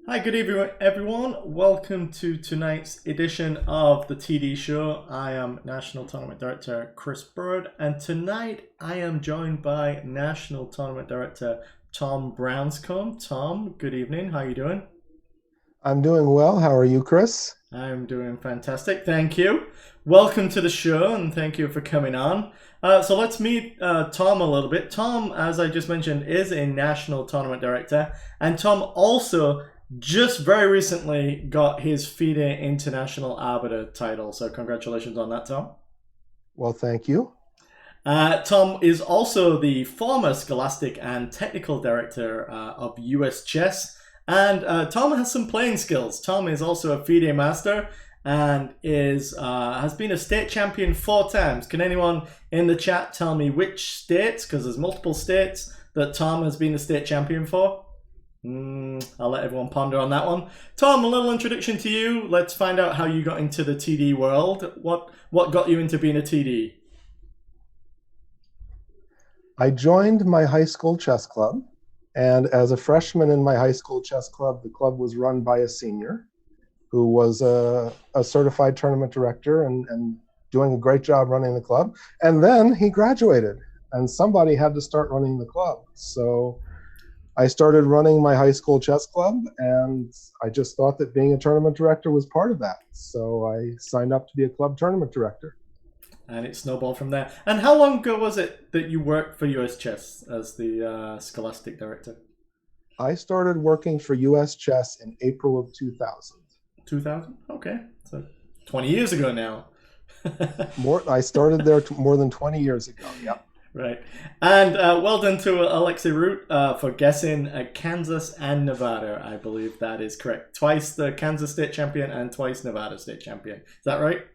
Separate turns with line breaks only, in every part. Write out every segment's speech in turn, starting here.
Hi, good evening, everyone. Welcome to tonight's edition of the TD Show. I am National Tournament Director Chris Bird, and tonight I am joined by National Tournament Director Tom Brownscombe. Tom, good evening. How are you doing?
I'm doing well. How are you, Chris?
I'm doing fantastic. Thank you. Welcome to the show, and thank you for coming on. So let's meet Tom a little bit. Tom, as I just mentioned, is a national tournament director, and Tom also just very recently got his FIDE International Arbiter title. So congratulations on that, Tom.
Well, thank you.
Tom is also the former Scholastic and Technical Director of US Chess. And Tom has some playing skills. Tom is also a FIDE Master and is has been a state champion 4 times. Can anyone in the chat tell me which states, because there's multiple states, that Tom has been a state champion for? I'll let everyone ponder on that one. Tom, a little introduction to you. Let's find out how you got into the TD world. What got you into being a TD?
I joined my high school chess club, and as a freshman in my high school chess club, the club was run by a senior who was a certified tournament director and doing a great job running the club. And then he graduated, and somebody had to start running the club. So I started running my high school chess club, and I just thought that being a tournament director was part of that. So I signed up to be a club tournament director.
And it snowballed from there. And how long ago was it that you worked for US Chess as the Scholastic Director?
I started working for US Chess in April of 2000.
2000? Okay. So 20 years ago now.
I started there more than 20 years ago. Yep.
Right. And well done to Alexei Root for guessing Kansas and Nevada. I believe that is correct. Twice the Kansas State Champion and twice Nevada State Champion. Is that right?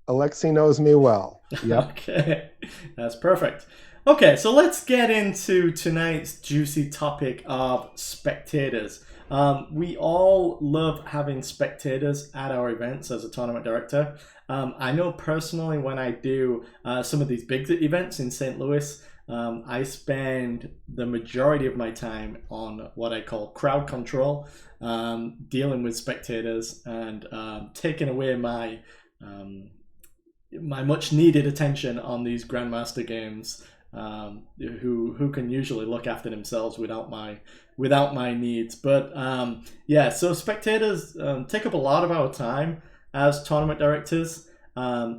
Alexei knows me well. Yep.
Okay. That's perfect. Okay, so let's get into tonight's juicy topic of spectators. We all love having spectators at our events as a tournament director. I know personally when I do some of these big events in St. Louis, I spend the majority of my time on what I call crowd control, dealing with spectators and taking away my much needed attention on these grandmaster games, who can usually look after themselves without my needs. But yeah, so spectators take up a lot of our time as tournament directors,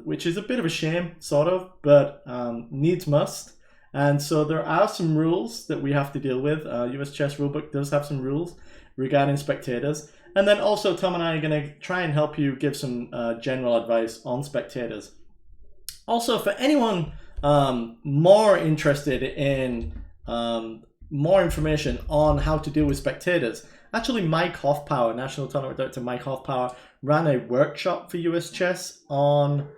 which is a bit of a shame, sort of, but needs must. And so there are some rules that we have to deal with. US Chess Rulebook does have some rules regarding spectators. And then also Tom and I are going to try and help you give some general advice on spectators. Also, for anyone more interested in more information on how to deal with spectators, actually Mike Hoffpower, National Tournament Director Mike Hoffpower, ran a workshop for US Chess on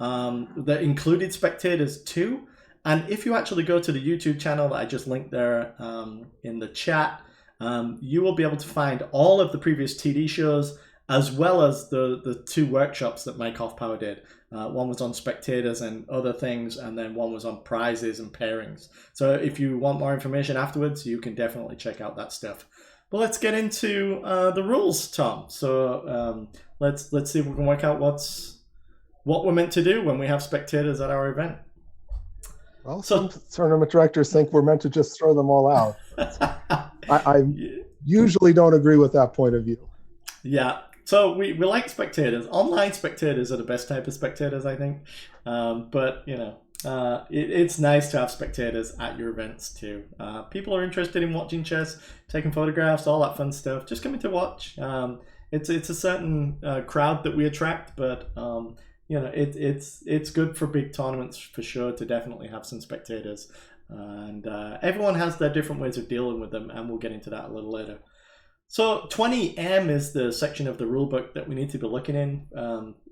that included spectators too. And if you actually go to the YouTube channel that I just linked there in the chat, you will be able to find all of the previous TD shows as well as the two workshops that Mike Hoffpower did. One was on spectators and other things, and then one was on prizes and pairings. So if you want more information afterwards, you can definitely check out that stuff. But let's get into the rules, Tom. So let's see if we can work out what we're meant to do when we have spectators at our event.
Well, some tournament directors think we're meant to just throw them all out. I usually don't agree with that point of view.
Yeah. So we like spectators. Online spectators are the best type of spectators, I think. But, you know, it's nice to have spectators at your events too. People are interested in watching chess, taking photographs, all that fun stuff. Just coming to watch. It's a certain crowd that we attract, but you know, it's good for big tournaments for sure to definitely have some spectators. And everyone has their different ways of dealing with them, and we'll get into that a little later. So 20M is the section of the rulebook that we need to be looking in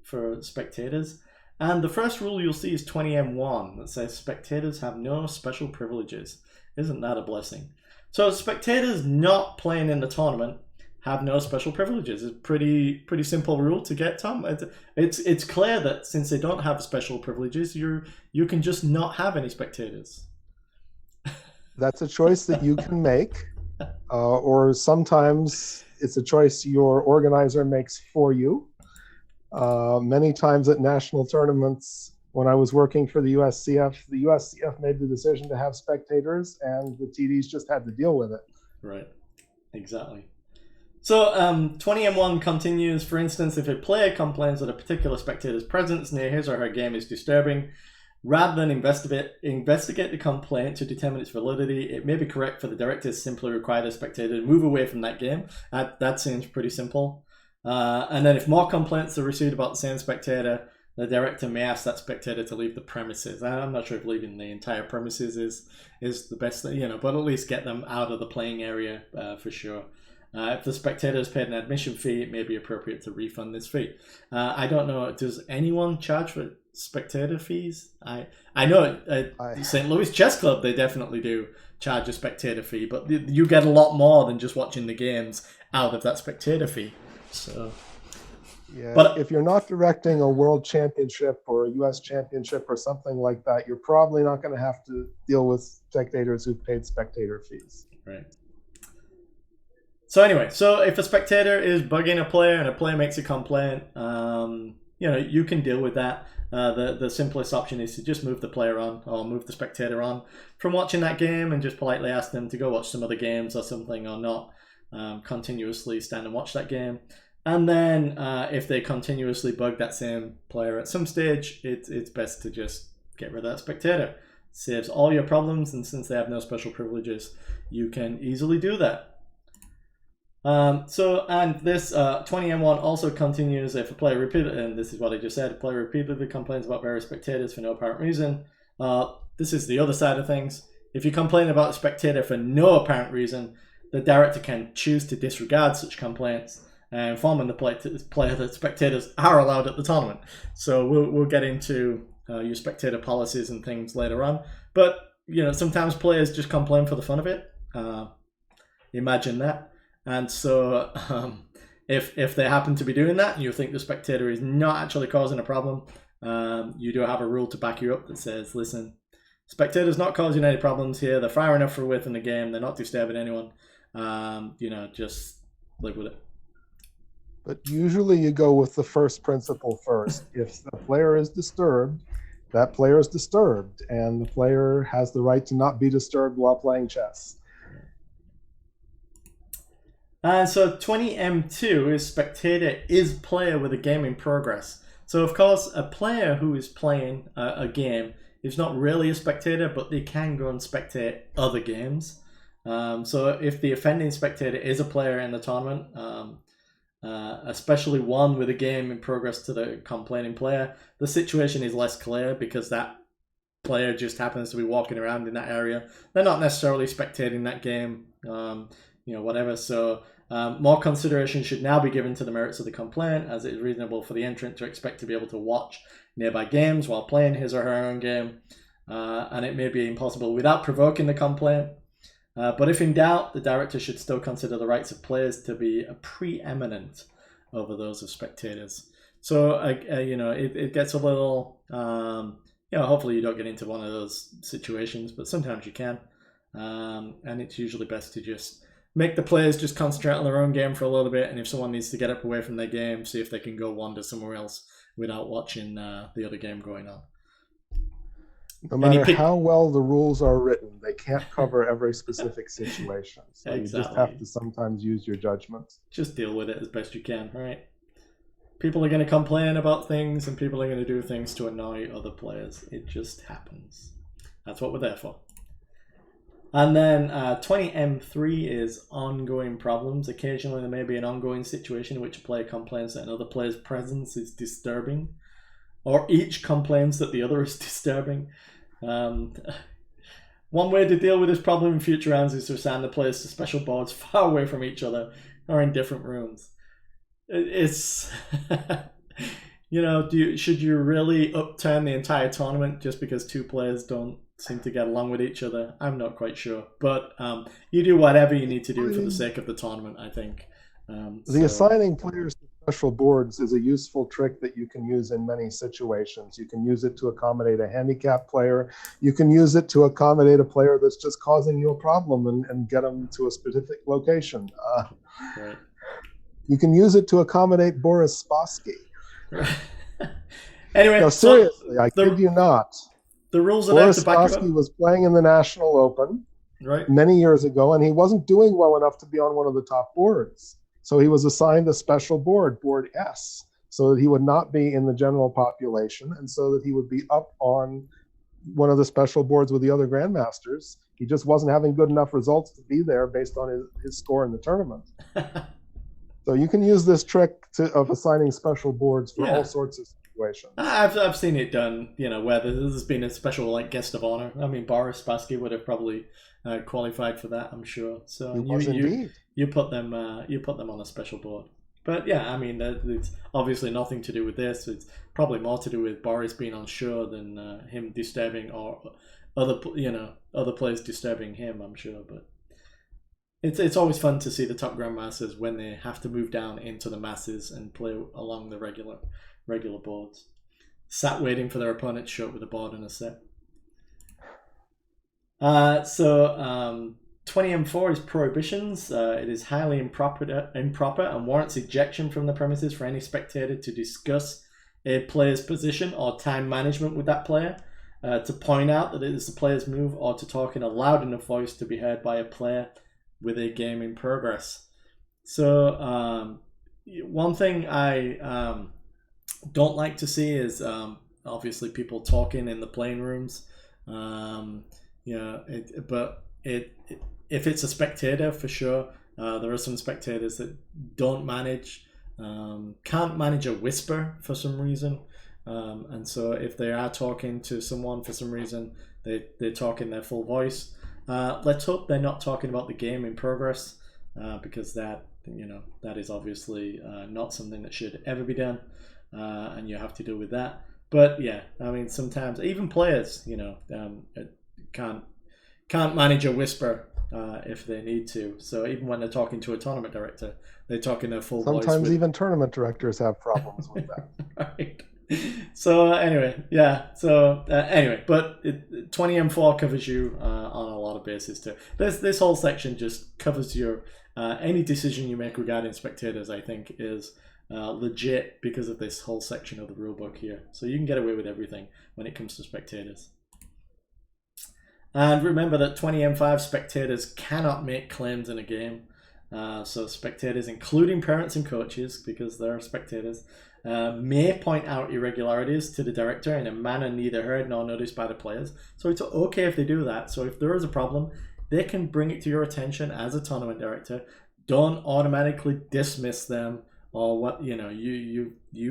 for spectators. And the first rule you'll see is 20M1 that says spectators have no special privileges. Isn't that a blessing? So spectators not playing in the tournament have no special privileges. It's a pretty simple rule to get, Tom. It's clear that since they don't have special privileges, you can just not have any spectators.
That's a choice that you can make. Or sometimes it's a choice your organizer makes for you. Many times at national tournaments, when I was working for the USCF made the decision to have spectators, and the TDs just had to deal with it.
Right, exactly. So 20M1 continues. For instance, if a player complains that a particular spectator's presence near his or her game is disturbing, rather than investigate the complaint to determine its validity, it may be correct for the director to simply require the spectator to move away from that game. That seems pretty simple. And then if more complaints are received about the same spectator, the director may ask that spectator to leave the premises. I'm not sure if leaving the entire premises is the best thing, but at least get them out of the playing area for sure. If the spectator has paid an admission fee, it may be appropriate to refund this fee. I don't know, does anyone charge for spectator fees? I know at St. Louis Chess Club, they definitely do charge a spectator fee, but you get a lot more than just watching the games out of that spectator fee. So,
yeah, but if you're not directing a world championship or a US championship or something like that, you're probably not going to have to deal with spectators who've paid spectator fees.
Right. So anyway, so if a spectator is bugging a player and a player makes a complaint, you can deal with that. The simplest option is to just move the player on or move the spectator on from watching that game and just politely ask them to go watch some other games or something, or not continuously stand and watch that game. And then if they continuously bug that same player at some stage, it's best to just get rid of that spectator. Saves all your problems, and since they have no special privileges, you can easily do that. And this 20M1 also continues if a player repeatedly, and this is what I just said, a player repeatedly complains about various spectators for no apparent reason. This is the other side of things. If you complain about a spectator for no apparent reason, the director can choose to disregard such complaints and informing the player that spectators are allowed at the tournament. So we'll get into your spectator policies and things later on. But sometimes players just complain for the fun of it. Imagine that. And so if they happen to be doing that and you think the spectator is not actually causing a problem, you do have a rule to back you up that says, listen, spectator's not causing any problems here. They're far enough for within the game. They're not disturbing anyone. Just live with it.
But usually you go with the first principle first. If the player is disturbed, that player is disturbed, and the player has the right to not be disturbed while playing chess.
And so 20M2 is spectator is player with a game in progress. So of course, a player who is playing a game is not really a spectator, but they can go and spectate other games. So if the offending spectator is a player in the tournament, especially one with a game in progress to the complaining player, the situation is less clear because that player just happens to be walking around in that area. They're not necessarily spectating that game, whatever. So more consideration should now be given to the merits of the complaint, as it is reasonable for the entrant to expect to be able to watch nearby games while playing his or her own game. And it may be impossible without provoking the complaint. But if in doubt, the director should still consider the rights of players to be preeminent over those of spectators. So, it gets a little, hopefully you don't get into one of those situations, but sometimes you can. And it's usually best to just make the players just concentrate on their own game for a little bit. And if someone needs to get up away from their game, see if they can go wander somewhere else without watching the other game going on.
No matter how well the rules are written, they can't cover every specific situation. So exactly. You just have to sometimes use your judgment.
Just deal with it as best you can, right? People are going to complain about things, and people are going to do things to annoy other players. It just happens. That's what we're there for. And then 20M3 is ongoing problems. Occasionally there may be an ongoing situation in which a player complains that another player's presence is disturbing, or each complains that the other is disturbing. One way to deal with this problem in future rounds is to assign the players to special boards far away from each other or in different rooms. It's, should you really upturn the entire tournament just because two players don't seem to get along with each other? I'm not quite sure. But you do whatever you need to do for the sake of the tournament, I think.
Assigning players to special boards is a useful trick that you can use in many situations. You can use it to accommodate a handicapped player. You can use it to accommodate a player that's just causing you a problem and get them to a specific location.
Right.
You can use it to accommodate Boris Spassky.
Anyway,
No, seriously, I kid you not.
The rules are there
Boris
to back you
Spassky
up.
was playing in the National Open
Right.
many years ago, and he wasn't doing well enough to be on one of the top boards. So he was assigned a special board, Board S, so that he would not be in the general population, and so that he would be up on one of the special boards with the other grandmasters. He just wasn't having good enough results to be there based on his score in the tournament. So you can use this trick of assigning special boards for all sorts of situations.
I've seen it done, where there's been a special like guest of honor. I mean, Boris Spassky would have probably qualified for that, I'm sure. So you put them on a special board. But yeah, I mean, it's obviously nothing to do with this. It's probably more to do with Boris being unsure than him disturbing or other players disturbing him, I'm sure. But it's always fun to see the top grandmasters when they have to move down into the masses and play along the regular boards. Sat waiting for their opponent to show up with a board and a set. 20M4 is Prohibitions. It is highly improper and warrants ejection from the premises for any spectator to discuss a player's position or time management with that player, to point out that it is the player's move, or to talk in a loud enough voice to be heard by a player with a game in progress. So one thing I don't like to see is obviously people talking in the playing rooms. If it's a spectator, for sure, there are some spectators that can't manage a whisper for some reason, and so if they are talking to someone for some reason, they talk in their full voice. Let's hope they're not talking about the game in progress, because that is obviously not something that should ever be done, and you have to deal with that. But yeah, I mean, sometimes even players, can't manage a whisper if they need to. So even when they're talking to a tournament director, they talk in their full voice.
Sometimes even tournament directors have problems with that.
Right. So anyway, but 20M4 covers you on a lot of bases too. This whole section just covers your any decision you make regarding spectators, I think, is legit because of this whole section of the rulebook here. So you can get away with everything when it comes to spectators. And remember that 20M5 spectators cannot make claims in a game. So spectators, including parents and coaches, because they're spectators, may point out irregularities to the director in a manner neither heard nor noticed by the players. So it's okay if they do that. So if there is a problem, they can bring it to your attention as a tournament director. Don't automatically dismiss them, or what you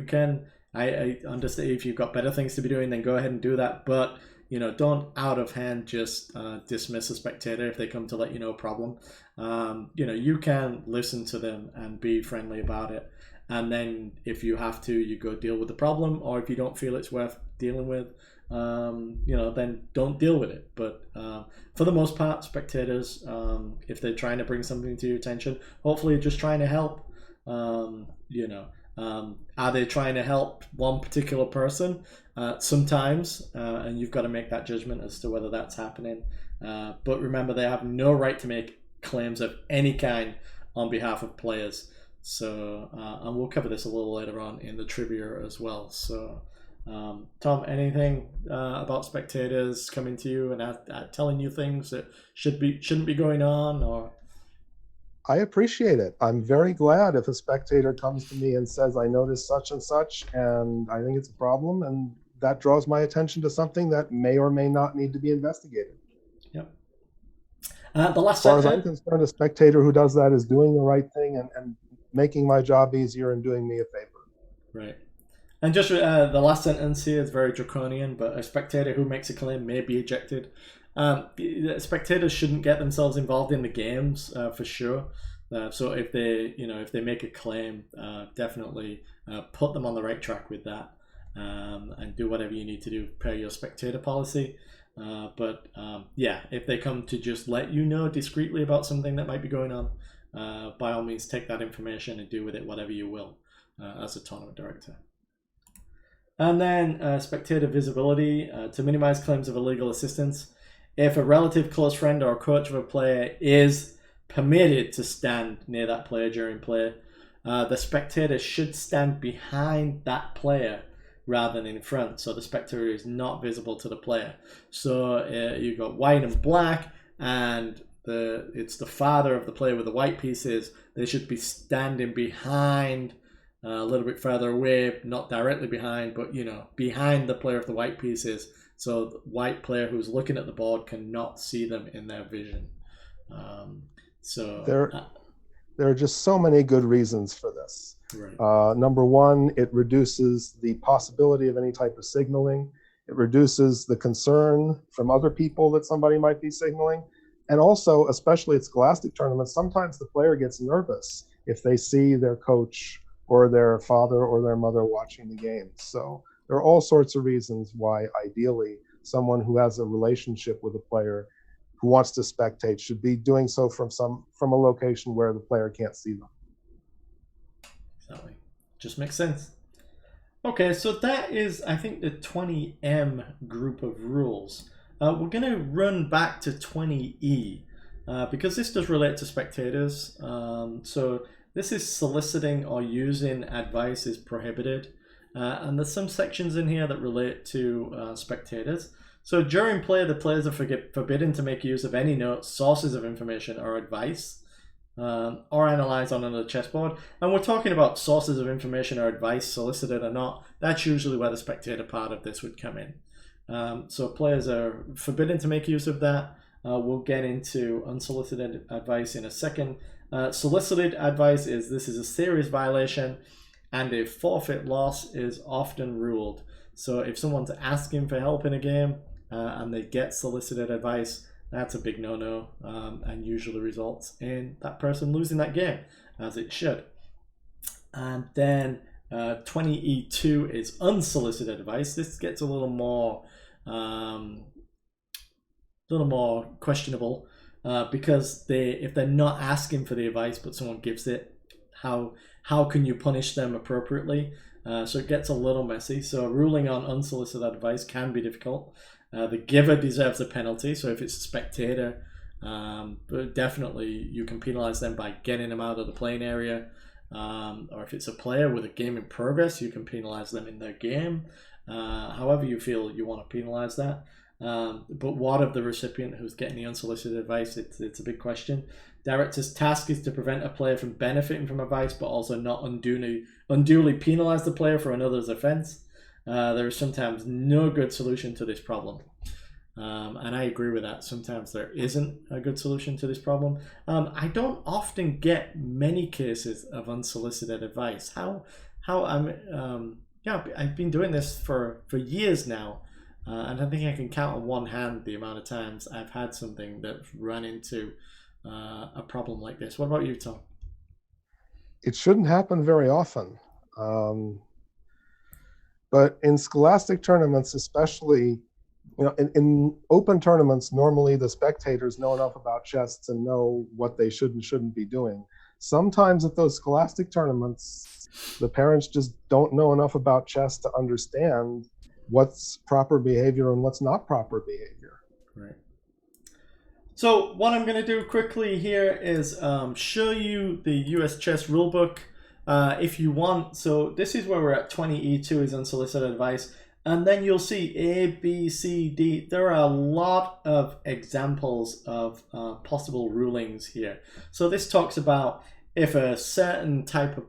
can. I understand if you've got better things to be doing, then go ahead and do that. But don't out of hand just dismiss a spectator if they come to let you know a problem. You can listen to them and be friendly about it. And then if you have to, you go deal with the problem. Or if you don't feel it's worth dealing with, then don't deal with it. But for the most part, spectators, if they're trying to bring something to your attention, hopefully you're just trying to help. Are they trying to help one particular person? Sometimes, and you've got to make that judgment as to whether that's happening. But remember, they have no right to make claims of any kind on behalf of players. So, and we'll cover this a little later on in the trivia as well. So, Tom, anything about spectators coming to you and telling you things that shouldn't be going on, or?
I appreciate it. I'm very glad if a spectator comes to me and says, I noticed such and such, and I think it's a problem, and that draws my attention to something that may or may not need to be investigated.
Yep. The last
as far as I'm concerned, a spectator who does that is doing the right thing and making my job easier and doing me a favor.
Right. And just the last sentence here is very draconian, but a spectator who makes a claim may be ejected. Spectators shouldn't get themselves involved in the games for sure. So if they make a claim, definitely put them on the right track with that, and do whatever you need to do per your spectator policy. But if they come to just let you know discreetly about something that might be going on, by all means take that information and do with it whatever you will as a tournament director. And then spectator visibility, to minimize claims of illegal assistance. If a relative, close friend, or a coach of a player is permitted to stand near that player during play, the spectator should stand behind that player rather than in front, so the spectator is not visible to the player. So you've got white and black, and it's the father of the player with the white pieces. They should be standing behind, a little bit further away, not directly behind, but behind the player of the white pieces, so the white player who's looking at the board cannot see them in their vision.
There are just so many good reasons for this.
Right.
Number one, it reduces the possibility of any type of signaling. It reduces the concern from other people that somebody might be signaling. And also, especially at scholastic tournaments, sometimes the player gets nervous if they see their coach or their father or their mother watching the game. So there are all sorts of reasons why, ideally, someone who has a relationship with a player who wants to spectate should be doing so from a location where the player can't see them.
Exactly. Just makes sense. Okay, so that is, I think, the 20M group of rules. We're going to run back to 20E because this does relate to spectators. So this is soliciting or using advice is prohibited. And there's some sections in here that relate to spectators. So during play, the players are forbidden to make use of any notes, sources of information, or advice, or analyze on another chessboard. And we're talking about sources of information or advice, solicited or not. That's usually where the spectator part of this would come in. So players are forbidden to make use of that. We'll get into unsolicited advice in a second. Solicited advice is a serious violation, and a forfeit loss is often ruled. So if someone's asking for help in a game and they get solicited advice, that's a big no-no, and usually results in that person losing that game, as it should. And then 20E2 is unsolicited advice. This gets a little more questionable because if they're not asking for the advice but someone gives it, how can you punish them appropriately? So it gets a little messy. So ruling on unsolicited advice can be difficult. The giver deserves a penalty. So if it's a spectator, but definitely you can penalize them by getting them out of the playing area. Or if it's a player with a game in progress, you can penalize them in their game. However you feel you want to penalize that. But what of the recipient who's getting the unsolicited advice? It's a big question. Director's task is to prevent a player from benefiting from advice, but also not unduly penalize the player for another's offense. There is sometimes no good solution to this problem. And I agree with that. Sometimes there isn't a good solution to this problem. I don't often get many cases of unsolicited advice. I've been doing this for years now. And I think I can count on one hand the amount of times I've had something that ran into a problem like this. What about you, Tom?
It shouldn't happen very often. But in scholastic tournaments, especially, in open tournaments, normally the spectators know enough about chess and know what they should and shouldn't be doing. Sometimes at those scholastic tournaments, the parents just don't know enough about chess to understand what's proper behavior and what's not proper behavior.
Right. So what I'm going to do quickly here is show you the US Chess Rulebook if you want. So this is where we're at. 20E2 is unsolicited advice. And then you'll see A, B, C, D. There are a lot of examples of possible rulings here. So this talks about if a certain type of,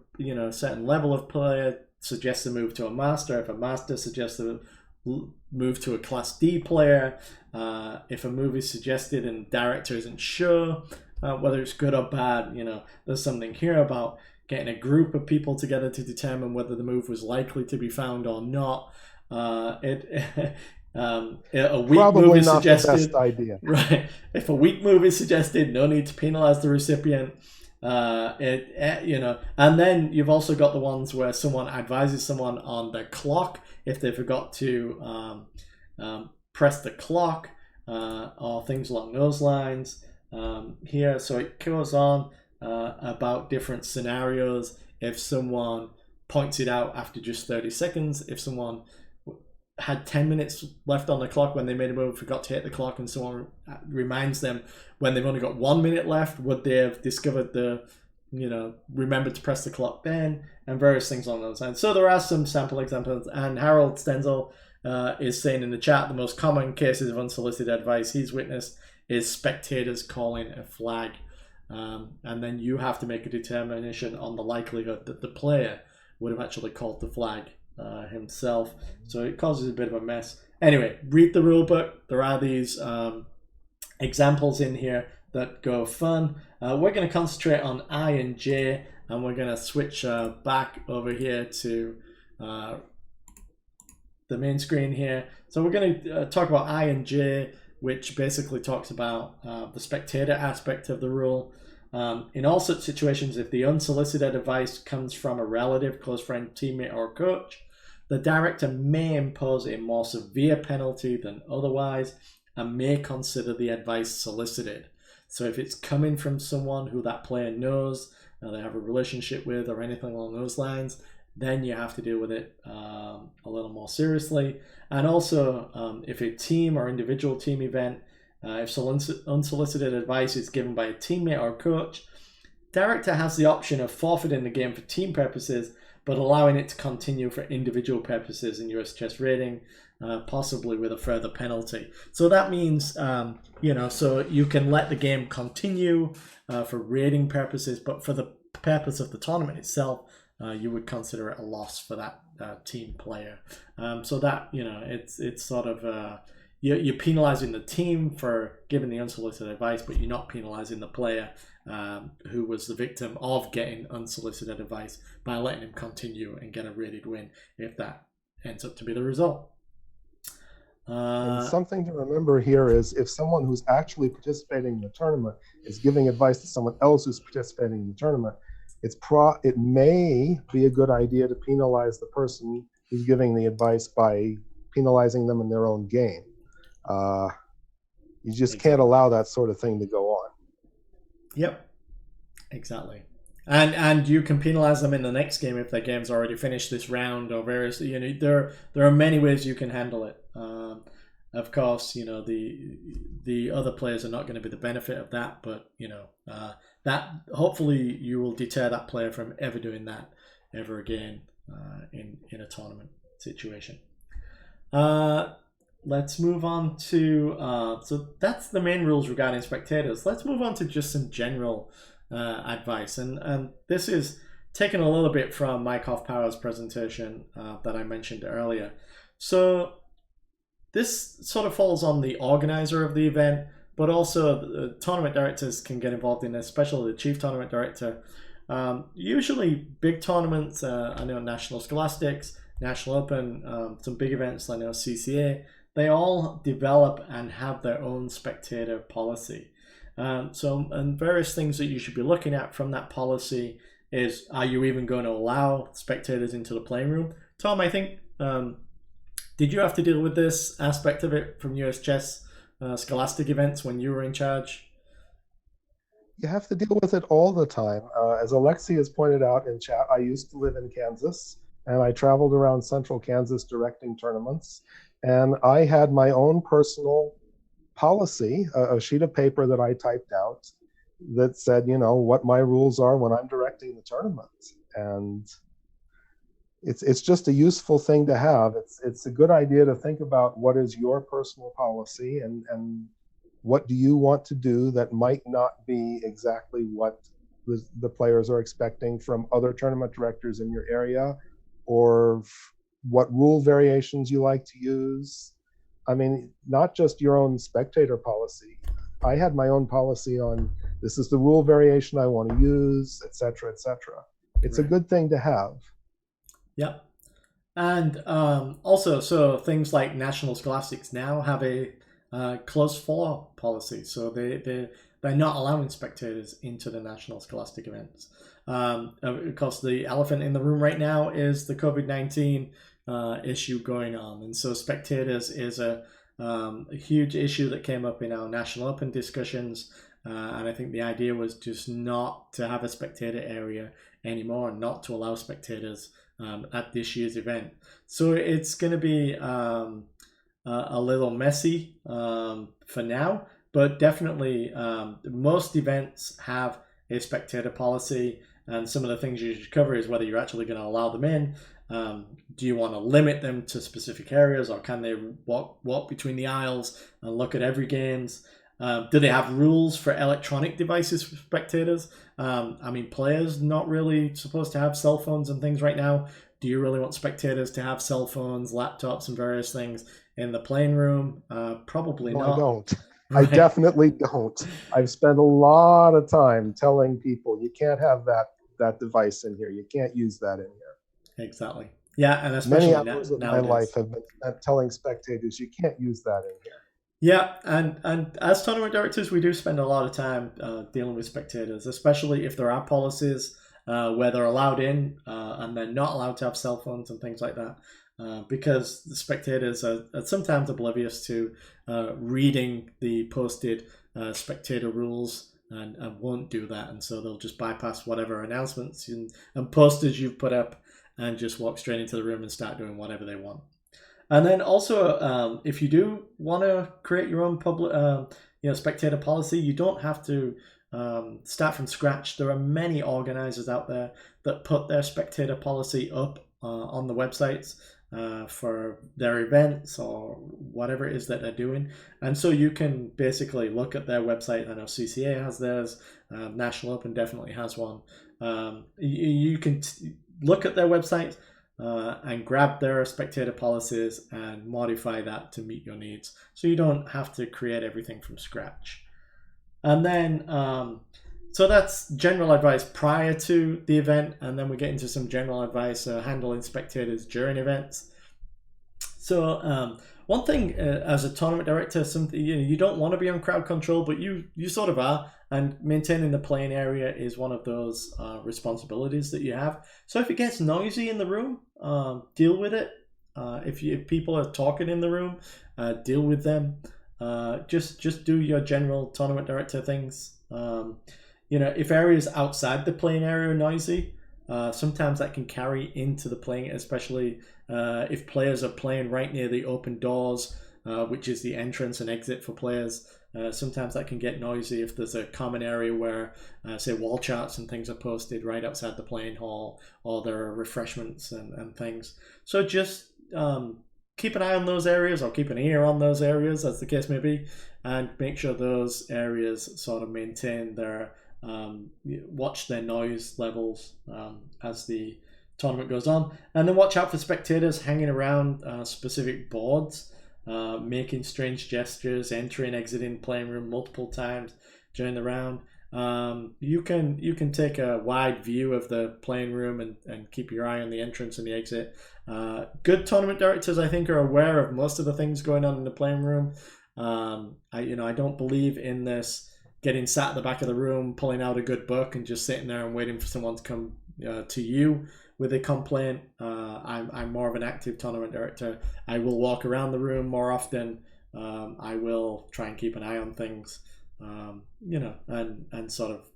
certain level of player suggests a move to a master, if a master suggests a move to a class D player, if a move is suggested and the director isn't sure whether it's good or bad, there's something here about getting a group of people together to determine whether the move was likely to be found or not. A weak
Probably
move is
not
suggested.
the best idea.
Right. If a weak move is suggested, no need to penalize the recipient. And then you've also got the ones where someone advises someone on the clock if they forgot to press the clock or things along those lines here. So it goes on about different scenarios. If someone points it out after just 30 seconds, if someone had 10 minutes left on the clock when they made a move, forgot to hit the clock, and someone reminds them when they've only got 1 minute left, would they have discovered the remember to press the clock then, and various things along those lines. So there are some sample examples, and Harold Stenzel is saying in the chat the most common cases of unsolicited advice he's witnessed is spectators calling a flag. And then you have to make a determination on the likelihood that the player would have actually called the flag himself. So it causes a bit of a mess. Anyway, read the rule book. There are these examples in here that go fun. We're going to concentrate on I and J, and we're going to switch back over here to the main screen here. So we're going to talk about I and J, which basically talks about the spectator aspect of the rule. In all such situations, if the unsolicited advice comes from a relative, close friend, teammate, or coach, the director may impose a more severe penalty than otherwise and may consider the advice solicited. So if it's coming from someone who that player knows, they have a relationship with, or anything along those lines, then you have to deal with it a little more seriously. And also, if a team or individual team event, if unsolicited advice is given by a teammate or coach, director has the option of forfeiting the game for team purposes, but allowing it to continue for individual purposes in US chess rating, possibly with a further penalty. So that means, so you can let the game continue for rating purposes, but for the purpose of the tournament itself, you would consider it a loss for that team player. So that, it's sort of, you're penalizing the team for giving the unsolicited advice, but you're not penalizing the player who was the victim of getting unsolicited advice by letting him continue and get a rated win if that ends up to be the result.
And something to remember here is if someone who's actually participating in the tournament is giving advice to someone else who's participating in the tournament, it may be a good idea to penalize the person who's giving the advice by penalizing them in their own game. You just can't allow that sort of thing to go on.
Yep, exactly. And you can penalize them in the next game if their game's already finished this round or various. There are many ways you can handle it. Of course, the other players are not going to be the benefit of that, but that hopefully you will deter that player from ever doing that ever again in a tournament situation. Let's move on to so that's the main rules regarding spectators. Let's move on to just some general advice, and this is taken a little bit from Mike Hoffpower's presentation that I mentioned earlier. So this sort of falls on the organizer of the event, but also the tournament directors can get involved in, especially the chief tournament director. Usually big tournaments, I know National Scholastics, National Open, some big events, I know CCA, they all develop and have their own spectator policy. And various things that you should be looking at from that policy is, are you even going to allow spectators into the playing room? Tom, I think, did you have to deal with this aspect of it from US Chess Scholastic events when you were in charge?
You have to deal with it all the time. As Alexi has pointed out in chat, I used to live in Kansas, and I traveled around central Kansas directing tournaments. And I had my own personal policy, a sheet of paper that I typed out that said, what my rules are when I'm directing the tournament. And it's just a useful thing to have. It's a good idea to think about what is your personal policy and what do you want to do that might not be exactly what the players are expecting from other tournament directors in your area, or what rule variations you like to use. I mean, not just your own spectator policy. I had my own policy on this is the rule variation I want to use, etc., etc. It's right. A good thing to have.
Yep. And also, so things like National Scholastics now have a close floor policy. So they're not allowing spectators into the National Scholastic events. Of course, the elephant in the room right now is the COVID-19 issue going on. And so spectators is a huge issue that came up in our National Open discussions. And I think the idea was just not to have a spectator area anymore and not to allow spectators at this year's event. So it's going to be a little messy for now, but definitely most events have a spectator policy. And some of the things you should cover is whether you're actually going to allow them in. Do you want to limit them to specific areas, or can they walk between the aisles and look at every games? Do they have rules for electronic devices for spectators? I mean, players not really supposed to have cell phones and things right now. Do you really want spectators to have cell phones, laptops, and various things in the playing room? Probably
No, I
not.
don't. I
Right.
definitely don't. I've spent a lot of time telling people you can't have that device in here. You can't use that in here.
Exactly. Yeah, and
Many
especially
hours of my life
nowadays.
have been spent telling spectators you can't use that in here.
Yeah, and as tournament directors, we do spend a lot of time dealing with spectators, especially if there are policies where they're allowed in and they're not allowed to have cell phones and things like that, because the spectators are sometimes oblivious to reading the posted spectator rules and won't do that, and so they'll just bypass whatever announcements and posters you've put up and just walk straight into the room and start doing whatever they want. And then also, if you do want to create your own public, spectator policy, you don't have to start from scratch. There are many organizers out there that put their spectator policy up on the websites for their events or whatever it is that they're doing. And so you can basically look at their website. I know CCA has theirs. National Open definitely has one. You can look at their website and grab their spectator policies and modify that to meet your needs. So you don't have to create everything from scratch. And then, so that's general advice prior to the event, and then we get into some general advice handling spectators during events. So one thing as a tournament director, something you don't want to be on crowd control, but you sort of are, and maintaining the playing area is one of those responsibilities that you have. So if it gets noisy in the room, deal with it. If people are talking in the room, deal with them. Just do your general tournament director things. If areas outside the playing area are noisy, sometimes that can carry into the playing, especially if players are playing right near the open doors, which is the entrance and exit for players. Sometimes that can get noisy if there's a common area where, say, wall charts and things are posted right outside the playing hall, or there are refreshments and things. So just keep an eye on those areas, or keep an ear on those areas, as the case may be, and make sure those areas sort of maintain their watch their noise levels as the tournament goes on. And then watch out for spectators hanging around specific boards, making strange gestures, entering, exiting playing room multiple times during the round. You can take a wide view of the playing room and keep your eye on the entrance and the exit. Good tournament directors, I think, are aware of most of the things going on in the playing room. I don't believe in this getting sat at the back of the room, pulling out a good book and just sitting there and waiting for someone to come to you with a complaint. I'm more of an active tournament director. I will walk around the room more often. I will try and keep an eye on things, and sort of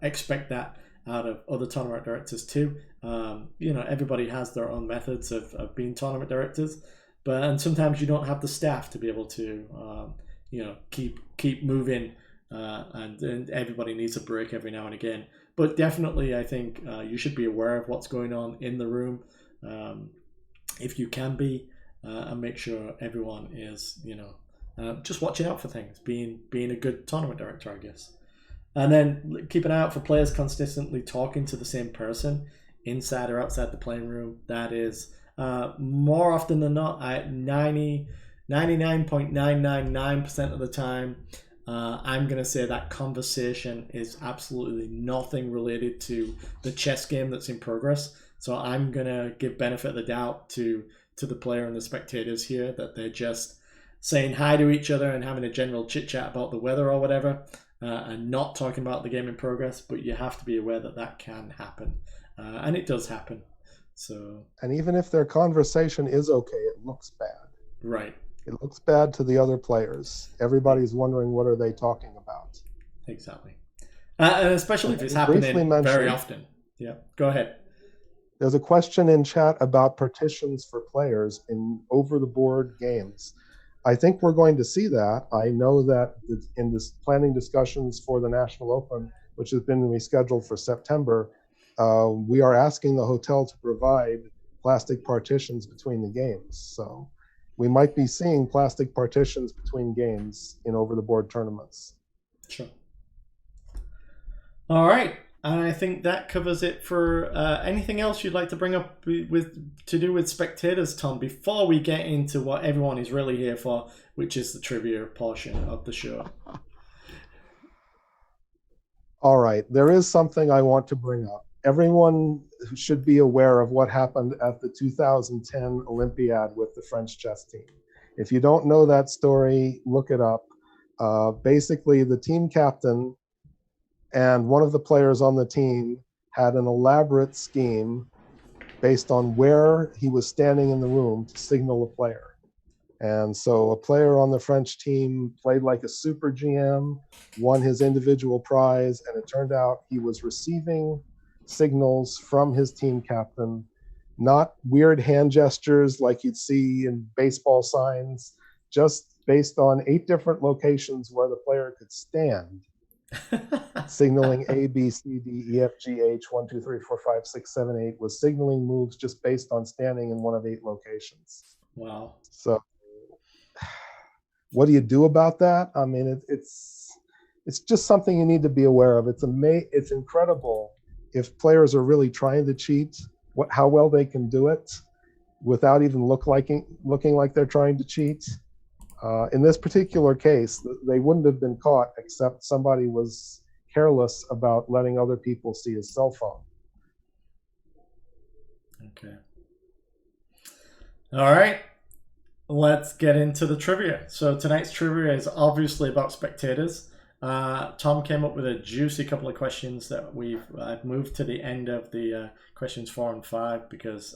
expect that out of other tournament directors too. Everybody has their own methods of being tournament directors, and sometimes you don't have the staff to be able to, keep moving. And everybody needs a break every now and again. But definitely, I think you should be aware of what's going on in the room, if you can be, and make sure everyone is, just watching out for things, being a good tournament director, I guess. And then keep an eye out for players consistently talking to the same person inside or outside the playing room. That is more often than not, 99.999% of the time, I'm going to say that conversation is absolutely nothing related to the chess game that's in progress. So I'm going to give benefit of the doubt to the player and the spectators here, that they're just saying hi to each other and having a general chit chat about the weather or whatever, and not talking about the game in progress. But you have to be aware that can happen, and it does happen. So,
and even if their conversation is okay, it looks bad.
Right.
It looks bad to the other players. Everybody's wondering, what are they talking about?
Exactly. And especially if it's happening very often. Yeah, go ahead.
There's a question in chat about partitions for players in over-the-board games. I think we're going to see that. I know that in this planning discussions for the National Open, which has been rescheduled for September, we are asking the hotel to provide plastic partitions between the games. So we might be seeing plastic partitions between games in over-the-board tournaments.
Sure. All right. And I think that covers it for anything else you'd like to bring up with to do with Spectators, Tom, before we get into what everyone is really here for, which is the trivia portion of the show.
All right. There is something I want to bring up. Everyone should be aware of what happened at the 2010 Olympiad with the French chess team. If you don't know that story, look it up. Basically, the team captain and one of the players on the team had an elaborate scheme based on where he was standing in the room to signal a player. And so a player on the French team played like a super GM, won his individual prize, and it turned out he was receiving signals from his team captain, not weird hand gestures like you'd see in baseball signs, just based on 8 different locations where the player could stand, signaling A, B, C, D, E, F, G, H, 1, 2, 3, 4, 5, 6, 7, 8, was signaling moves just based on standing in one of 8 locations.
Wow.
So what do you do about that? I mean, it's just something you need to be aware of. It's incredible if players are really trying to cheat, how well they can do it without even looking like they're trying to cheat. In this particular case, they wouldn't have been caught except somebody was careless about letting other people see his cell phone.
Okay. All right. Let's get into the trivia. So tonight's trivia is obviously about Spectators. Tom came up with a juicy couple of questions that I've moved to the end of the questions 4 and 5 because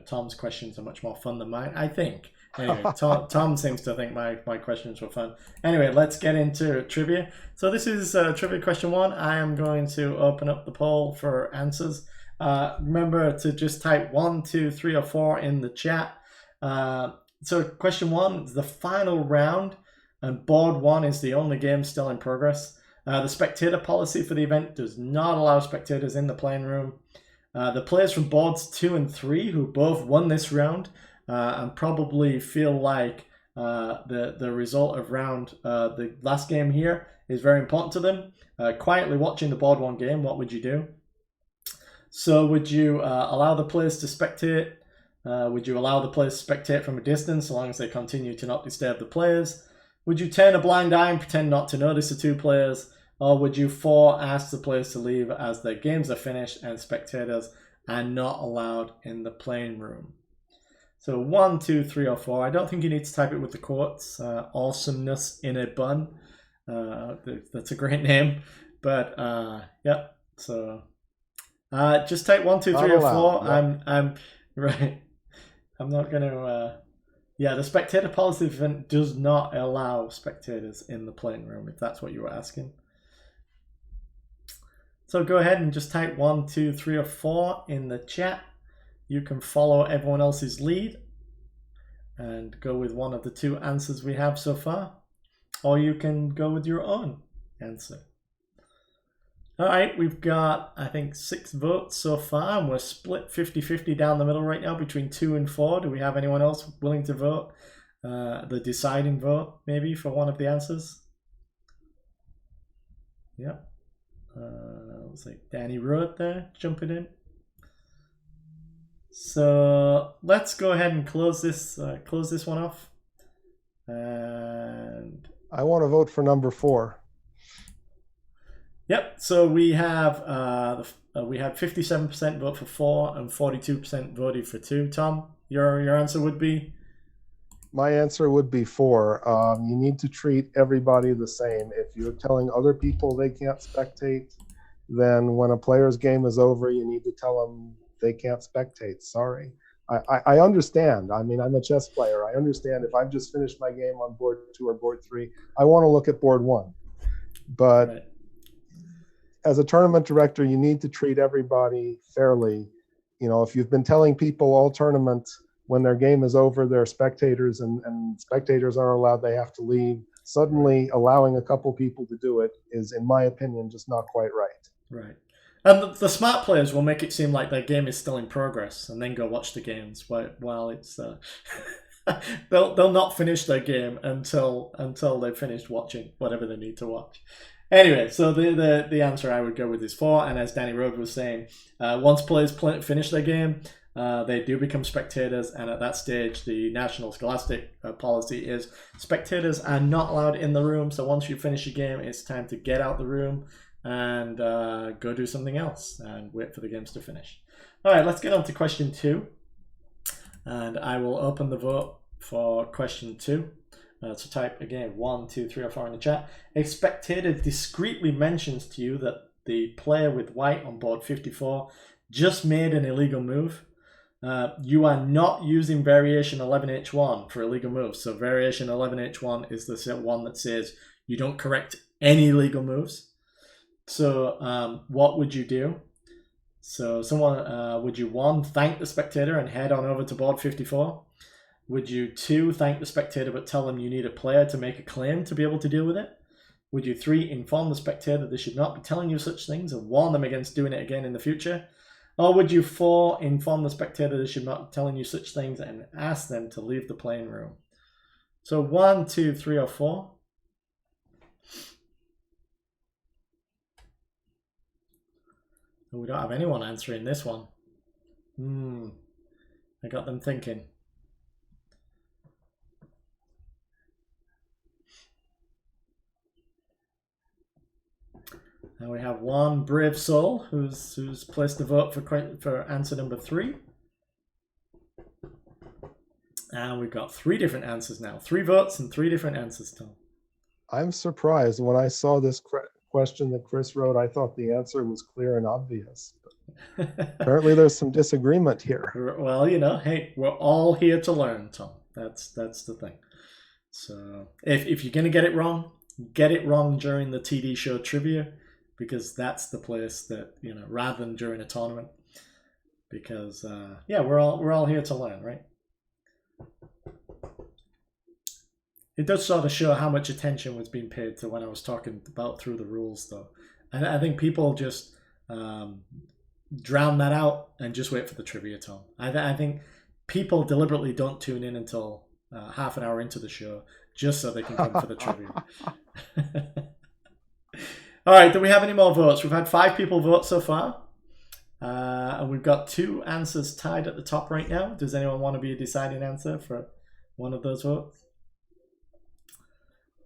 Tom's questions are much more fun than mine, I think. Anyway, Tom seems to think my questions were fun. Anyway, let's get into trivia. So this is trivia question 1. I am going to open up the poll for answers. Remember to just type 1, 2, 3, or 4 in the chat. So question 1 is the final round, and board 1 is the only game still in progress. The spectator policy for the event does not allow spectators in the playing room. The players from boards 2 and 3, who both won this round and probably feel like the result of the last game here is very important to them, quietly watching the board 1 game, what would you do? So would you allow the players to spectate? Would you allow the players to spectate from a distance so long as they continue to not disturb the players? Would you turn a blind eye and pretend not to notice the 2 players? Or would you ask the players to leave as their games are finished and spectators are not allowed in the playing room? So 1, 2, 3, or 4. I don't think you need to type it with the quotes. Awesomeness in a bun. That's a great name. But yeah, so just type 1, 2, 3, or 4. Yep. I'm right. I'm not going to... yeah, the spectator policy event does not allow spectators in the playing room, if that's what you were asking. So go ahead and just type 1, 2, 3, or 4 in the chat. You can follow everyone else's lead and go with one of the 2 answers we have so far. Or you can go with your own answer. All right, we've got, I think, 6 votes so far, and we're split 50-50 down the middle right now between 2 and 4. Do we have anyone else willing to vote? The deciding vote, maybe, for one of the answers? Yep. Looks like Danny wrote there, jumping in. So let's go ahead and close this one off. And
I want to vote for number 4.
Yep. So we have 57% vote for 4 and 42% voted for 2. Tom, your answer would be?
My answer would be 4. You need to treat everybody the same. If you're telling other people they can't spectate, then when a player's game is over, you need to tell them they can't spectate. Sorry. I understand. I mean, I'm a chess player. I understand if I've just finished my game on board 2 or board 3, I want to look at board 1. But right. As a tournament director, you need to treat everybody fairly. If you've been telling people all tournament when their game is over, they're spectators and spectators aren't allowed, they have to leave. suddenly allowing a couple people to do it is, in my opinion, just not quite right.
Right. And the smart players will make it seem like their game is still in progress and then go watch the games while it's... they'll not finish their game until they've finished watching whatever they need to watch. Anyway, so the answer I would go with is 4. And as Danny Road was saying, once players finish their game, they do become spectators. And at that stage, the National Scholastic policy is spectators are not allowed in the room. So once you finish your game, it's time to get out the room and go do something else and wait for the games to finish. All right, let's get on to question 2. And I will open the vote for question 2. So type again 1, 2, 3, or 4 in the chat. A spectator discreetly mentions to you that the player with white on board 54 just made an illegal move. You are not using variation 11H1 for illegal moves. So variation 11H1 is the one that says you don't correct any illegal moves. So what would you do? So someone would you 1, thank the spectator and head on over to board 54? Would you 2, thank the spectator but tell them you need a player to make a claim to be able to deal with it? Would you 3, inform the spectator they should not be telling you such things and warn them against doing it again in the future? Or would you 4, inform the spectator they should not be telling you such things and ask them to leave the playing room? So 1, 2, 3, or 4? We don't have anyone answering this one. I got them thinking. And we have one brave soul who's placed a vote for answer number 3. And we've got 3 different answers now. 3 votes and 3 different answers, Tom.
I'm surprised. When I saw this question that Chris wrote, I thought the answer was clear and obvious. Apparently there's some disagreement here.
Well, hey, we're all here to learn, Tom. That's the thing. So if you're going to get it wrong during the TD show trivia, because that's the place that, rather than during a tournament, because we're all here to learn, right? It does sort of show how much attention was being paid to when I was talking about through the rules, though. And I think people just drown that out and just wait for the trivia, Tom. I think people deliberately don't tune in until half an hour into the show just so they can come for the trivia. All right, do we have any more votes? We've had 5 people vote so far. And we've got 2 answers tied at the top right now. Does anyone want to be a deciding answer for one of those votes?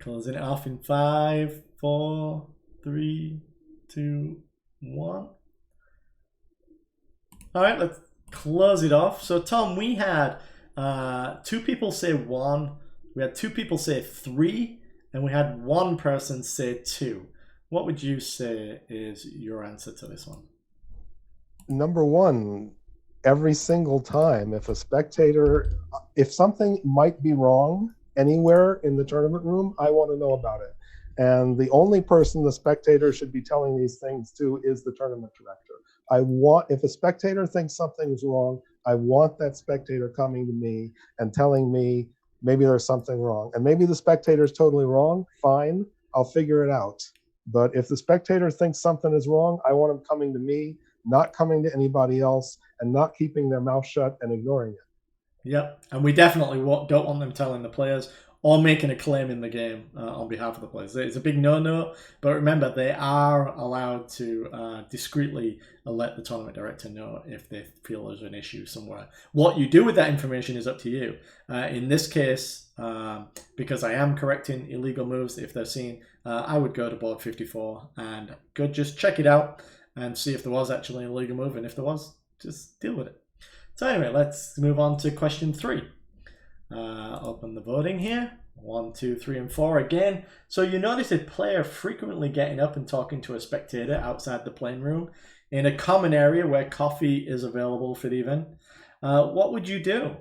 Closing it off in 5, 4, 3, 2, 1. All right, let's close it off. So, Tom, we had 2 people say 1. We had 2 people say 3. And we had 1 person say 2. What would you say is your answer to this one?
Number 1, every single time, if something might be wrong anywhere in the tournament room, I want to know about it. And the only person the spectator should be telling these things to is the tournament director. If a spectator thinks something is wrong, I want that spectator coming to me and telling me maybe there's something wrong. And maybe the spectator is totally wrong, fine, I'll figure it out. But if the spectator thinks something is wrong, I want them coming to me, not coming to anybody else, and not keeping their mouth shut and ignoring it.
Yep, and we definitely don't want them telling the players or making a claim in the game on behalf of the players. It's a big no-no, but remember, they are allowed to discreetly let the tournament director know if they feel there's an issue somewhere. What you do with that information is up to you. In this case, because I am correcting illegal moves if they're seen, I would go to board 54 and go just check it out and see if there was actually an illegal move, and if there was, just deal with it. So anyway, let's move on to question 3. Open the voting here. 1, 2, 3, and 4 again. So you notice a player frequently getting up and talking to a spectator outside the playing room in a common area where coffee is available for the event. What would you do?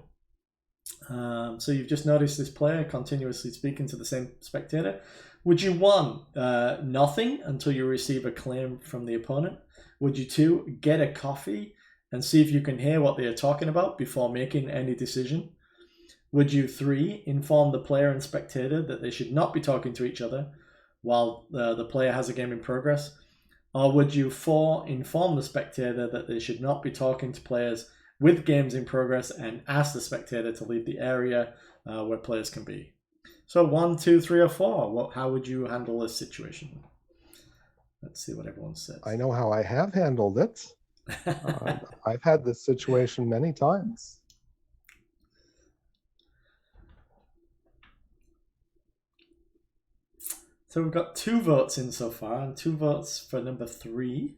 So you've just noticed this player continuously speaking to the same spectator. Would you 1, nothing until you receive a claim from the opponent? Would you 2, get a coffee and see if you can hear what they are talking about before making any decision? Would you 3, inform the player and spectator that they should not be talking to each other while the player has a game in progress? Or would you 4, inform the spectator that they should not be talking to players with games in progress and ask the spectator to leave the area where players can be? So 1, 2, 3, or 4. How would you handle this situation? Let's see what everyone says.
I know how I have handled it. I've had this situation many times.
So we've got 2 votes in so far, and 2 votes for number 3.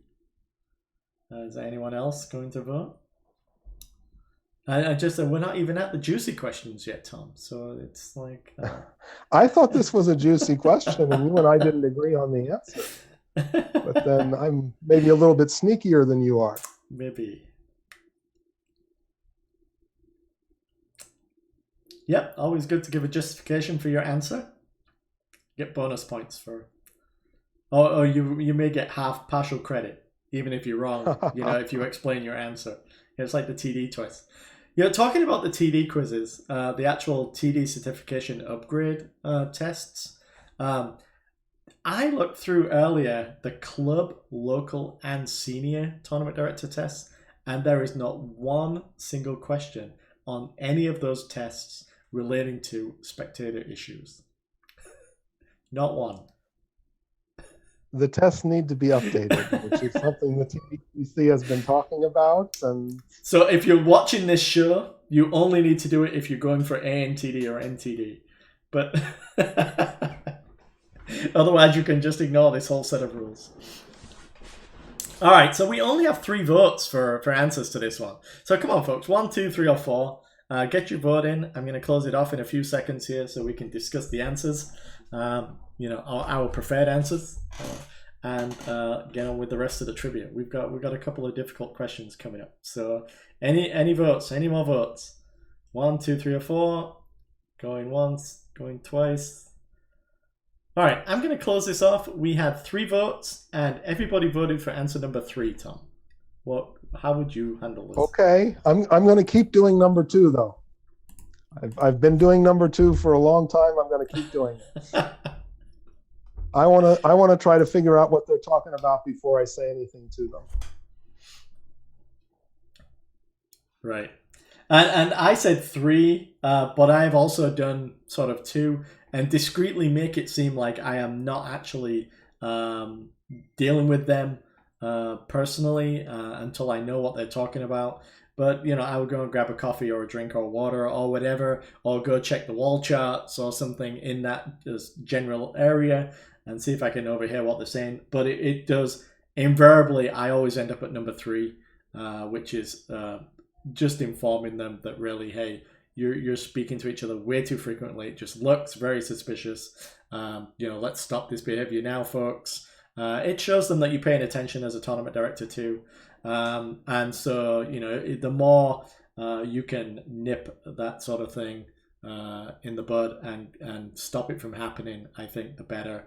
Is there anyone else going to vote? I just we're not even at the juicy questions yet, Tom. So it's like
I thought this was a juicy question, and you and I didn't agree on the answer. But then I'm maybe a little bit sneakier than you are.
Maybe. Yep, always good to give a justification for your answer. Get bonus points for. Or you may get half partial credit, even if you're wrong. If you explain your answer. It's like the TD twist. Talking about the TD quizzes, the actual TD certification upgrade tests. I looked through earlier the club, local, and senior tournament director tests, and there is not one single question on any of those tests relating to spectator issues. Not one.
The tests need to be updated, which is something the TDC has been talking about. And
so if you're watching this show, you only need to do it if you're going for ANTD or NTD. But otherwise, you can just ignore this whole set of rules. All right, so we only have 3 votes for answers to this one. So come on, folks. 1, 2, 3, or 4. Get your vote in. I'm going to close it off in a few seconds here so we can discuss the answers. Our preferred answers, and get on with the rest of the trivia. We've got a couple of difficult questions coming up. So any votes? Any more votes? 1, 2, 3, or 4. Going once. Going twice. All right, I'm going to close this off. We had 3 votes, and everybody voted for answer number 3. Tom, how would you handle this?
Okay, I'm going to keep doing number 2 though. I've been doing number 2 for a long time. I'm going to keep doing it. I want to try to figure out what they're talking about before I say anything to them.
Right, and I said 3, but I've also done sort of 2, and discreetly make it seem like I am not actually dealing with them personally until I know what they're talking about. But, I would go and grab a coffee or a drink or water or whatever, or go check the wall charts or something in that general area and see if I can overhear what they're saying. But it does, invariably, I always end up at number 3, which is just informing them that really, hey, you're speaking to each other way too frequently. It just looks very suspicious. Let's stop this behavior now, folks. It shows them that you're paying attention as a tournament director too. And so, the more you can nip that sort of thing in the bud and stop it from happening, I think the better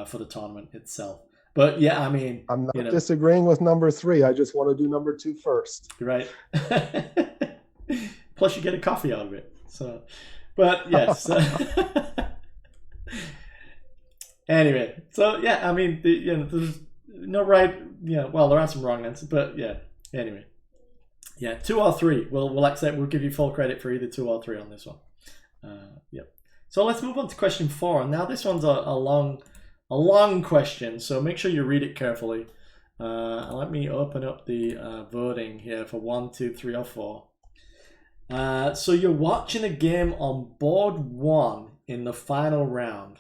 for the tournament itself. But yeah, I mean,
I'm not disagreeing with number 3. I just want to do number 2 first.
Right. Plus, you get a coffee out of it. So, but yes. Anyway, so yeah, I mean, there's no right. Well, there are some wrong answers, but yeah. Anyway, yeah, 2 or 3. We'll accept. We'll give you full credit for either 2 or 3 on this one. Yep. So let's move on to question 4. Now this one's a long question, so make sure you read it carefully. Let me open up the voting here for 1, 2, 3, or 4. So you're watching a game on board 1 in the final round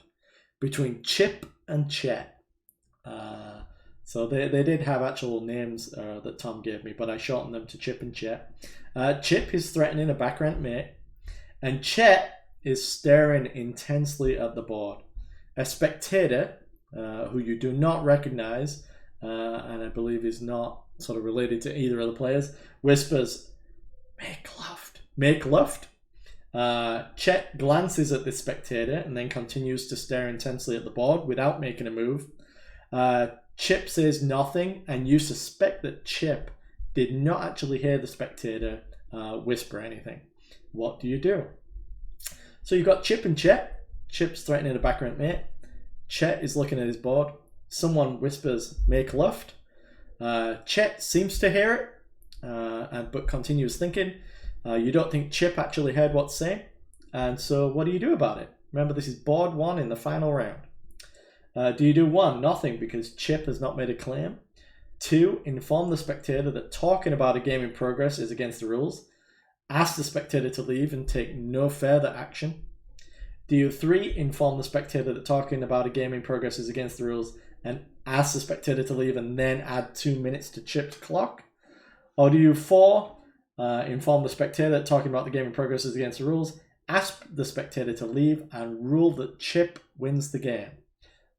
between Chip and Chet. So they did have actual names that Tom gave me, but I shortened them to Chip and Chet. Chip is threatening a backrant mate, and Chet is staring intensely at the board. A spectator, who you do not recognize, and I believe is not sort of related to either of the players, whispers, Make left. Chet glances at the spectator and then continues to stare intensely at the board without making a move. Chip says nothing, and you suspect that Chip did not actually hear the spectator whisper anything. What do you do? So you've got Chip and Chet. Chip's threatening a back rank mate. Chet is looking at his board. Someone whispers, "Make left." Chet seems to hear it, but continues thinking. You don't think Chip actually heard what's saying. And so what do you do about it? Remember, this is board 1 in the final round. Do you do 1, nothing, because Chip has not made a claim? 2, inform the spectator that talking about a game in progress is against the rules. Ask the spectator to leave and take no further action. Do you 3, inform the spectator that talking about a game in progress is against the rules and ask the spectator to leave and then add 2 minutes to Chip's clock? Or do you 4, inform the spectator that talking about the game in progress is against the rules, ask the spectator to leave and rule that Chip wins the game?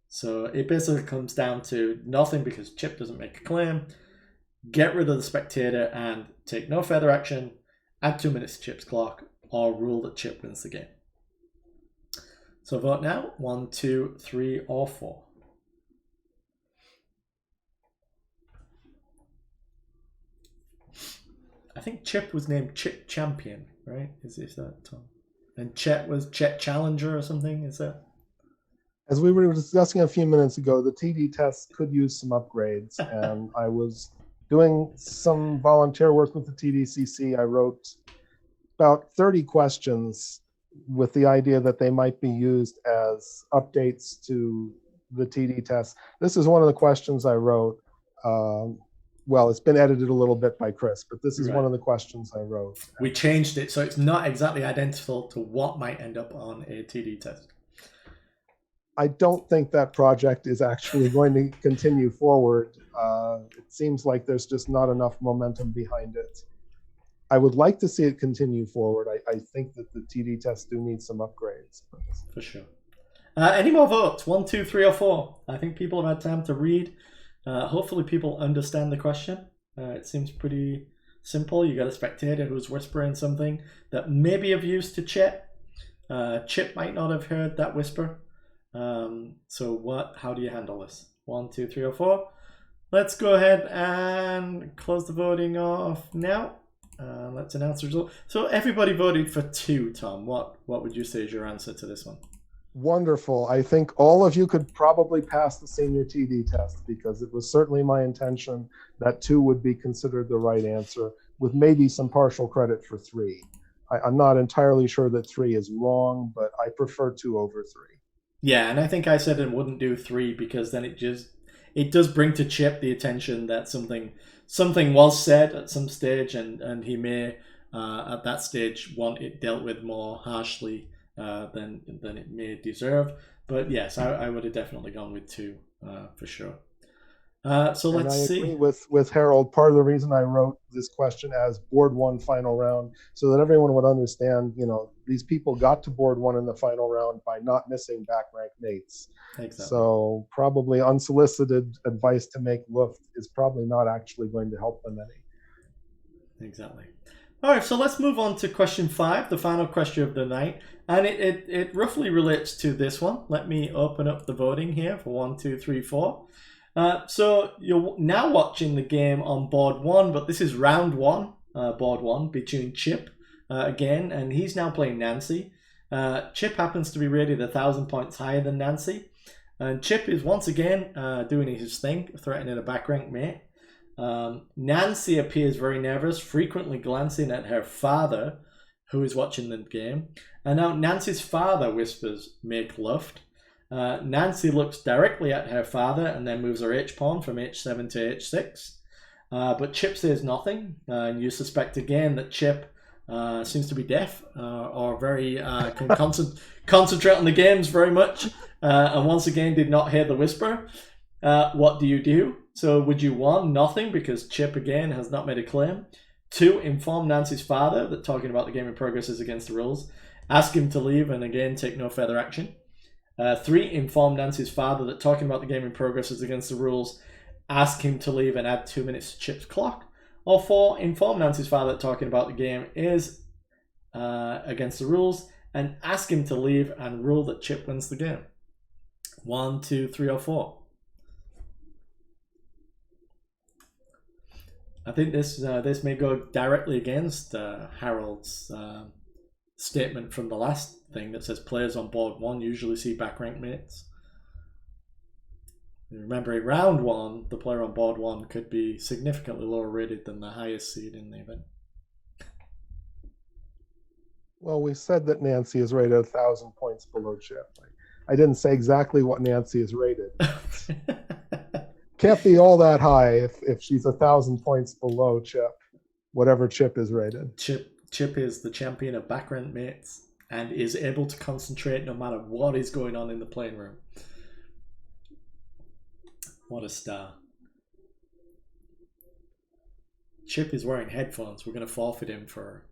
So it basically comes down to nothing because Chip doesn't make a claim, get rid of the spectator and take no further action, add 2 minutes to Chip's clock, or rule that Chip wins the game. So vote now, 1, 2, 3, or 4. I think Chip was named Chip Champion, right? Is that Tom? And Chet was Chet Challenger or something, is that?
As we were discussing a few minutes ago, the TD test could use some upgrades, and I was doing some volunteer work with the TDCC. I wrote about 30 questions with the idea that they might be used as updates to the TD test. This is one of the questions I wrote. Well, it's been edited a little bit by Chris, but this is one of the questions I wrote.
We changed it, so it's not exactly identical to what might end up on a TD test.
I don't think that project is actually going to continue forward. It seems like there's just not enough momentum behind it. I would like to see it continue forward. I think that the TD tests do need some upgrades.
For sure. Any more votes? 1, 2, 3, or 4? I think people have had time to read. Hopefully people understand the question. It seems pretty simple. You got a spectator who's whispering something that may be of use to Chet. Chip might not have heard that whisper. So how do you handle this? 1, 2, 3, or 4? Let's go ahead and close the voting off now. Let's announce the result. So everybody voted for 2, Tom. What would you say is your answer to this one?
Wonderful. I think all of you could probably pass the senior TD test because it was certainly my intention that 2 would be considered the right answer, with maybe some partial credit for 3. I'm not entirely sure that 3 is wrong, but I prefer 2 over 3.
Yeah, and I think I said it wouldn't do 3 because then it does bring to Chip the attention that something was said at some stage, and he may at that stage want it dealt with more harshly than it may deserve. But yes, I would have definitely gone with 2 for sure. So let's see.
I agree with Harold. Part of the reason I wrote this question as board 1 final round, so that everyone would understand, these people got to board 1 in the final round by not missing back rank mates.
Exactly.
So probably unsolicited advice to make luft is probably not actually going to help them any.
Exactly. All right, so let's move on to question 5, the final question of the night. And it roughly relates to this one. Let me open up the voting here for 1, 2, 3, 4. So you're now watching the game on board 1, but this is round 1, board 1, between Chip again, and he's now playing Nancy. Chip happens to be rated 1,000 points higher than Nancy. And Chip is once again doing his thing, threatening a back rank mate. Nancy appears very nervous, frequently glancing at her father, who is watching the game. And now Nancy's father whispers, "Make left." Nancy looks directly at her father and then moves her H-pawn from H7 to H6. But Chip says nothing, and you suspect again that Chip seems to be deaf or very can concentrate on the games very much, and once again did not hear the whisper. What do you do? So would you 1, nothing, because Chip again has not made a claim. 2, inform Nancy's father that talking about the game in progress is against the rules. Ask him to leave and again take no further action. 3, inform Nancy's father that talking about the game in progress is against the rules. Ask him to leave and add 2 minutes to Chip's clock. Or 4, inform Nancy's father that talking about the game is against the rules and ask him to leave and rule that Chip wins the game. 1, 2, 3, or 4. I think this may go directly against Harold's statement from the last thing that says players on board 1 usually see back rank mates. Remember, in round 1, the player on board 1 could be significantly lower rated than the highest seed in the event.
Well, we said that Nancy is rated 1,000 points below Chip. I didn't say exactly what Nancy is rated. Can't be all that high if she's 1,000 points below Chip, whatever Chip is rated.
Chip is the champion of back rank mates and is able to concentrate no matter what is going on in the playing room. What a star. Chip is wearing headphones. We're going to forfeit him for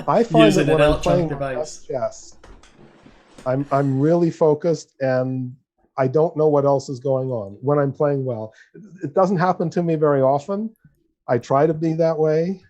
I find
using
that when
an
I'm playing
electronic device.
Chess, I'm really focused and I don't know what else is going on when I'm playing well. It doesn't happen to me very often. I try to be that way.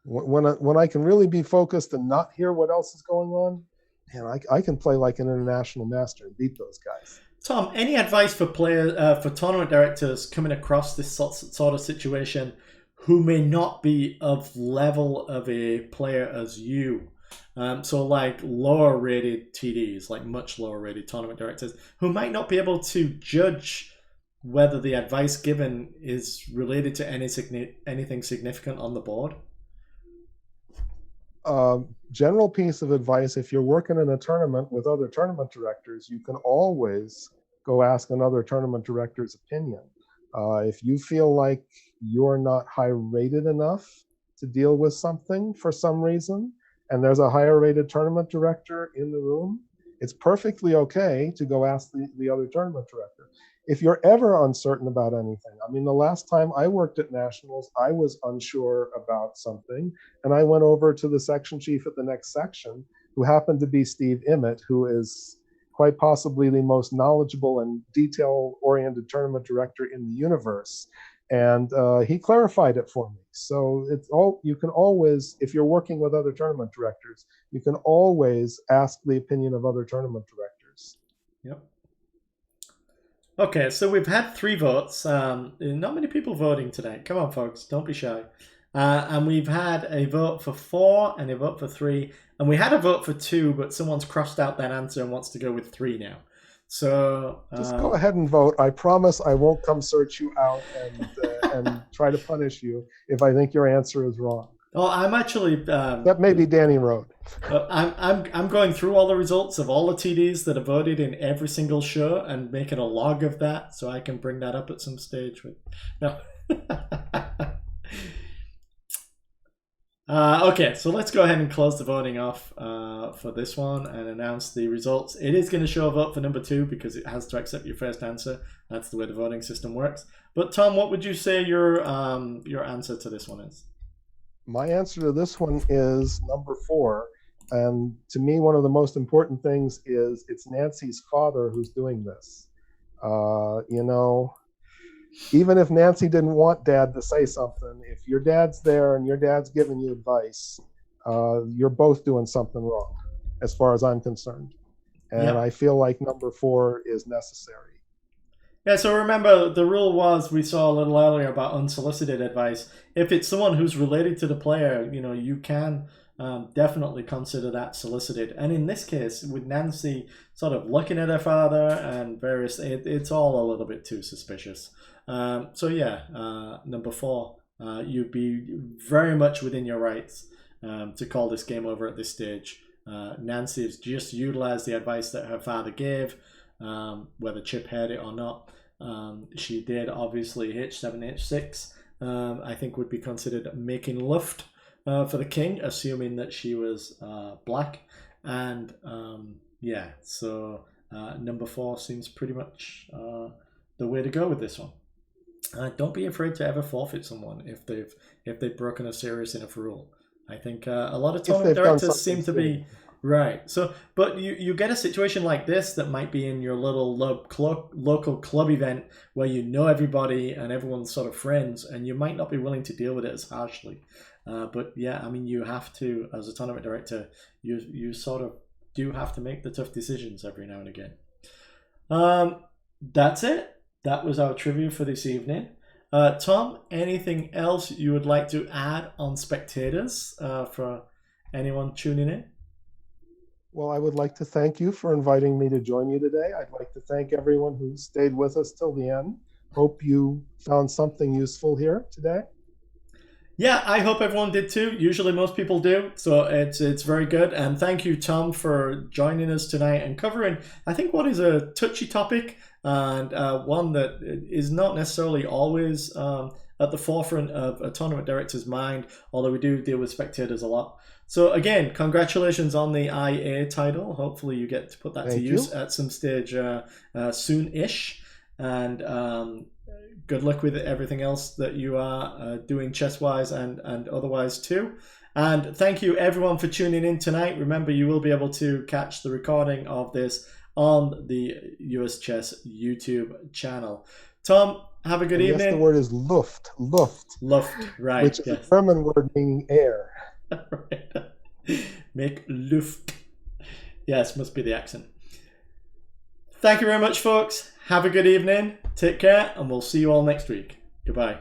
When I can really be focused and not hear what else is going on, man, I can play like an international master and beat those guys.
Tom, any advice for for tournament directors coming across this sort of situation who may not be of level of a player as you? So like lower rated TDs, like much lower rated tournament directors, who might not be able to judge whether the advice given is related to anything significant on the board?
General piece of advice: if you're working in a tournament with other tournament directors, you can always go ask another tournament director's opinion. If you feel like you're not high rated enough to deal with something for some reason, and there's a higher rated tournament director in the room, it's perfectly okay to go ask the other tournament director. If you're ever uncertain about anything, I mean, the last time I worked at Nationals, I was unsure about something, and I went over to the section chief at the next section, who happened to be Steve Emmett, who is quite possibly the most knowledgeable and detail-oriented tournament director in the universe. And he clarified it for me. So you can always, if you're working with other tournament directors, you can always ask the opinion of other tournament directors.
Yep. Okay, so we've had 3 votes. Not many people voting tonight. Come on, folks, don't be shy. And we've had a vote for 4 and a vote for 3. And we had a vote for 2, but someone's crossed out that answer and wants to go with 3 now. So
just go ahead and vote. I promise I won't come search you out and try to punish you if I think your answer is wrong.
Oh, I'm actually
that may be Danny Road.
I'm going through all the results of all the TDs that are voted in every single show and making a log of that so I can bring that up at some stage. No. Okay, so let's go ahead and close the voting off for this one and announce the results. It is going to show a vote for number 2 because it has to accept your first answer. That's the way the voting system works. But Tom, what would you say your answer to this one is?
My answer to this one is number 4. And to me, one of the most important things is it's Nancy's father who's doing this. Even if Nancy didn't want Dad to say something, if your dad's there and your dad's giving you advice, you're both doing something wrong, as far as I'm concerned. And yeah. I feel like number 4 is necessary.
Yeah, so remember, the rule was, we saw a little earlier about unsolicited advice. If it's someone who's related to the player, you can definitely consider that solicited. And in this case, with Nancy sort of looking at her father and various, it's all a little bit too suspicious. So yeah, number 4, you'd be very much within your rights to call this game over at this stage. Nancy has just utilized the advice that her father gave, whether Chip heard it or not. She did obviously H7, H6. I think would be considered making luft for the king, assuming that she was black. And yeah, so number 4 seems pretty much the way to go with this one. Don't be afraid to ever forfeit someone if they've broken a serious enough rule. I think a lot of tournament directors seem to be right. So, but you get a situation like this that might be in your little local club event where you know everybody and everyone's sort of friends, and you might not be willing to deal with it as harshly. But yeah, I mean, you have to, as a tournament director, you sort of do have to make the tough decisions every now and again. That's it. That was our trivia for this evening. Tom, anything else you would like to add on Spectators for anyone tuning in?
Well, I would like to thank you for inviting me to join you today. I'd like to thank everyone who stayed with us till the end. Hope you found something useful here today.
Yeah, I hope everyone did too. Usually most people do, so it's very good. And thank you, Tom, for joining us tonight and covering, I think, what is a touchy topic and one that is not necessarily always at the forefront of a tournament director's mind, although we do deal with spectators a lot. So again, congratulations on the IA title. Hopefully you get to put that to use at some stage soon-ish. And good luck with everything else that you are doing chess-wise and otherwise too. And thank you everyone for tuning in tonight. Remember, you will be able to catch the recording of this on the US Chess YouTube channel. Tom, have a good evening.
Yes, the word is Luft. Luft.
Luft, right.
Which is a German word meaning air.
Make Luft. Yes, must be the accent. Thank you very much, folks. Have a good evening. Take care, and we'll see you all next week. Goodbye.